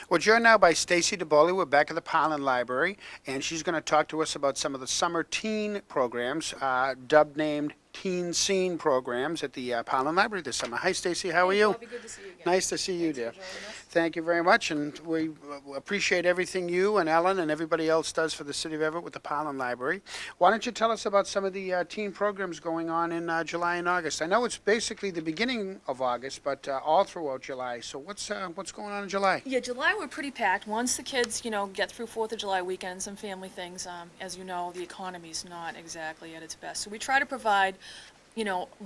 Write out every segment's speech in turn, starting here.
We're joined now by Stacy Debole. We're back at the Parlin Library, and she's going to talk to us about some of the summer teen programs, dubbed-named Teen Scene programs at the Parlin Library this summer. Hi, Stacy. How are you? Bobby, good to see you again. Nice to see you, Thanks dear. for joining us. Thank you very much, and we appreciate everything you and Ellen and everybody else does for the City of Everett with the Parlin Library. Why don't you tell us about some of the teen programs going on in July and August? I know it's basically the beginning of August, but all throughout July. So what's going on in July? Yeah, July we're pretty packed. Once the kids, get through 4th of July weekends and family things, as you know, the economy's not exactly at its best. So we try to provide,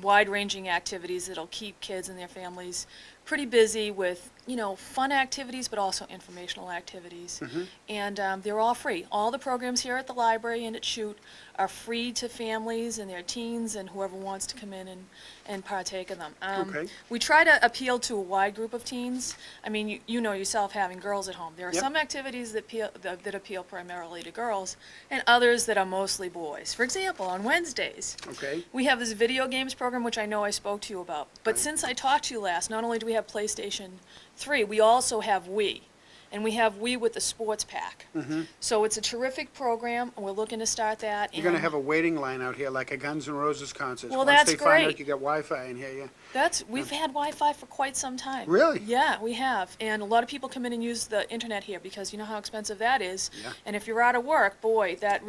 wide-ranging activities that'll keep kids and their families pretty busy with, fun activities, but also informational activities. And they're all free. All the programs here at the library and at Shoot are free to families and their teens and whoever wants to come in and partake in them. Okay. We try to appeal to a wide group of teens. I mean, you know yourself having girls at home. There are Yep. some activities that appeal primarily to girls and others that are mostly boys. For example, on Wednesdays, Okay. we have this video games program, which I know I spoke to you about. But Right. since I talked to you last, not only do we have PlayStation 3, we also have Wii. And we have Wii with the sports pack. So it's a terrific program, and we're looking to start that. You're going to and have a waiting line out here like a Guns N' Roses concert. Well, Once that's they find out great. you got Wi-Fi in here, we've had Wi-Fi for quite some time. Really? Yeah, we have. And a lot of people come in and use the internet here because you know how expensive that is. Yeah. And if you're out of work, boy, that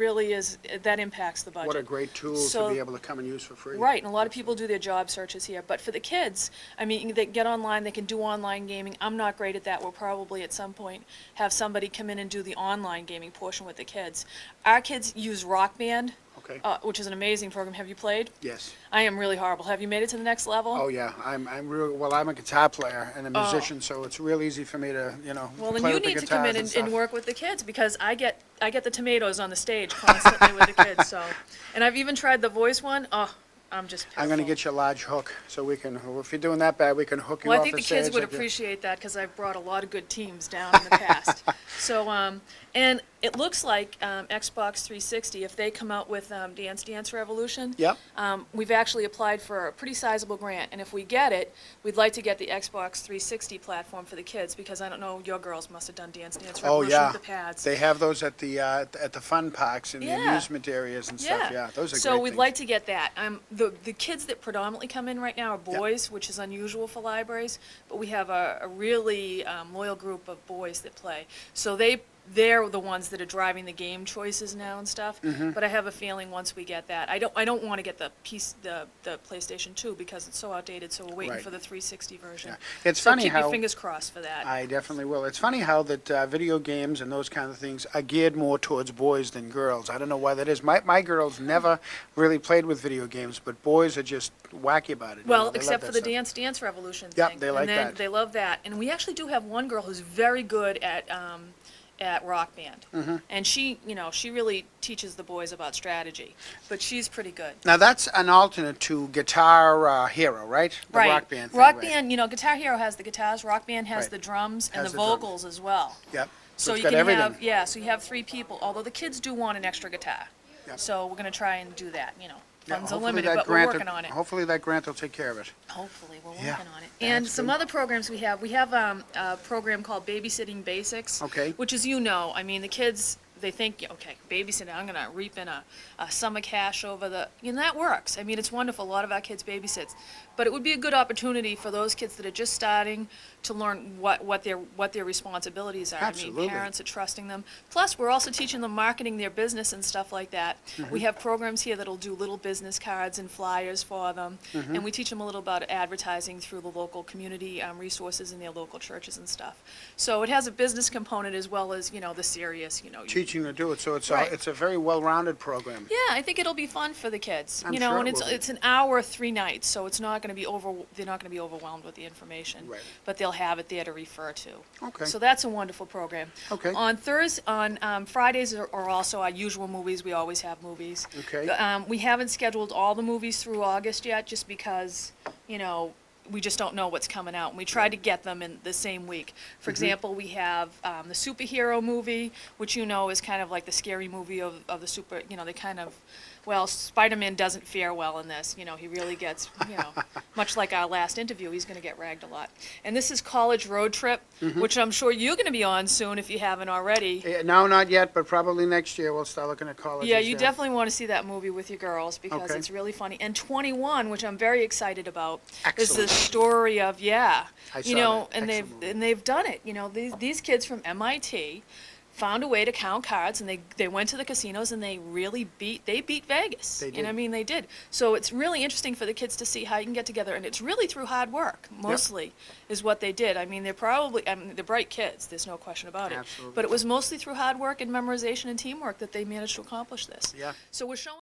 impacts the budget. What a great tool So- to be able to come and use for free. Right, and a lot of people do their job searches here. But for the kids, I mean, they get online, they can do online gaming. I'm not great at that. We'll probably at some point have somebody come in and do the online gaming portion with the kids. Our kids use Rock Band, Okay. which is an amazing program. Have you played? Yes. I am really horrible. Have you made it to the next level? Oh yeah. I'm a guitar player and a musician, so it's real easy for me to Well, then play you with the need to come guitars in and stuff. and work with the kids because I get the tomatoes on the stage constantly with the kids. So, and I've even tried the voice one. Oh, I'm just pitiful. I'm going to get you a large hook so we can. If you're doing that bad, we can hook you Well, I off think the the kids stage would like you- appreciate that because I've brought a lot of good teams down in the past. So, and it looks like Xbox 360, if they come out with Dance Dance Revolution, Yep. we've actually applied for a pretty sizable grant. And if we get it, we'd like to get the Xbox 360 platform for the kids because I don't know, your girls must have done Dance Dance Oh Revolution yeah. with the pads. They have those at the fun parks and the Yeah. amusement areas and stuff. Yeah, those are So great we'd things. like to get that. The kids that predominantly come in right now are boys, which is unusual for libraries, but we have a really loyal group of boys that play. So they're the ones that are driving the game choices now and stuff. But I have a feeling once we get that, I don't want to get the PlayStation 2 because it's so outdated. So we're waiting Right. for the 360 version. Yeah. It's So funny keep how your fingers crossed for that. I definitely will. It's funny how that video games and those kind of things are geared more towards boys than girls. I don't know why that is. My girls never really played with video games, but boys are just wacky about it. Well, They love except that for the stuff. Dance Dance Revolution Yep, thing. they like and then that. They love that. And we actually do have one girl who's very good at Rock Band. Mm-hmm. And she really teaches the boys about strategy. But she's pretty good. Now that's an alternate to Guitar Hero, right? The Right. Rock Band thing. Rock right. Band, Guitar Hero has the guitars, Rock Band has Right. the drums and Has the the drums. vocals as well. Yep. So it's you got can everything. so you have 3 people, although the kids do want an extra guitar. Yep. So we're going to try and do that, Yeah, Funds are hopefully limited, that but we're grant working on it. Hopefully that grant will take care of it. Hopefully, we're Yeah, working on it. And that's some good. other programs we have. We have a program called Babysitting Basics. Okay. Which is, I mean, the kids, they think, okay, babysitting, I'm going to reap in a summer cash over that works. I mean, it's wonderful. A lot of our kids babysits. But it would be a good opportunity for those kids that are just starting to learn what their responsibilities are. Absolutely. I mean, parents are trusting them. Plus, we're also teaching them marketing their business and stuff like that. We have programs here that'll do little business cards and flyers for them. And we teach them a little about advertising through the local community resources in their local churches and stuff. So it has a business component as well as, the serious, Teaching to do it, so it's Right. it's a very well-rounded program. Yeah, I think it'll be fun for the kids. I'm sure And it will be. it's an hour, 3 nights, so it's not going to be they're not going to be overwhelmed with the information. Right. But they'll have it there to refer to. Okay. So that's a wonderful program. Okay. On Fridays are also our usual movies. We always have movies. Okay. We haven't scheduled all the movies through August yet, just because we just don't know what's coming out. And we try to get them in the same week. For example, we have the superhero movie, which is kind of like the scary movie of the super. They kind of Well, Spider-Man doesn't fare well in this. You know, he really gets, much like our last interview, he's going to get ragged a lot. And this is College Road Trip, which I'm sure you're going to be on soon if you haven't already. No, not yet, but probably next year we'll start looking at colleges. Yeah, you definitely want to see that movie with your girls because Okay. it's really funny. And 21, which I'm very excited about, is Excellent. the story of I you saw know, that. and Excellent movie. they've done it. You know, these kids from MIT found a way to count cards, and they went to the casinos and they really beat Vegas. They You know, did. what I mean, they did. So it's really interesting for the kids to see how you can get together, and it's really through hard work mostly is what they did. I mean, they're bright kids. There's no question about it. Absolutely. But it was mostly through hard work and memorization and teamwork that they managed to accomplish this. Yeah. So we're showing.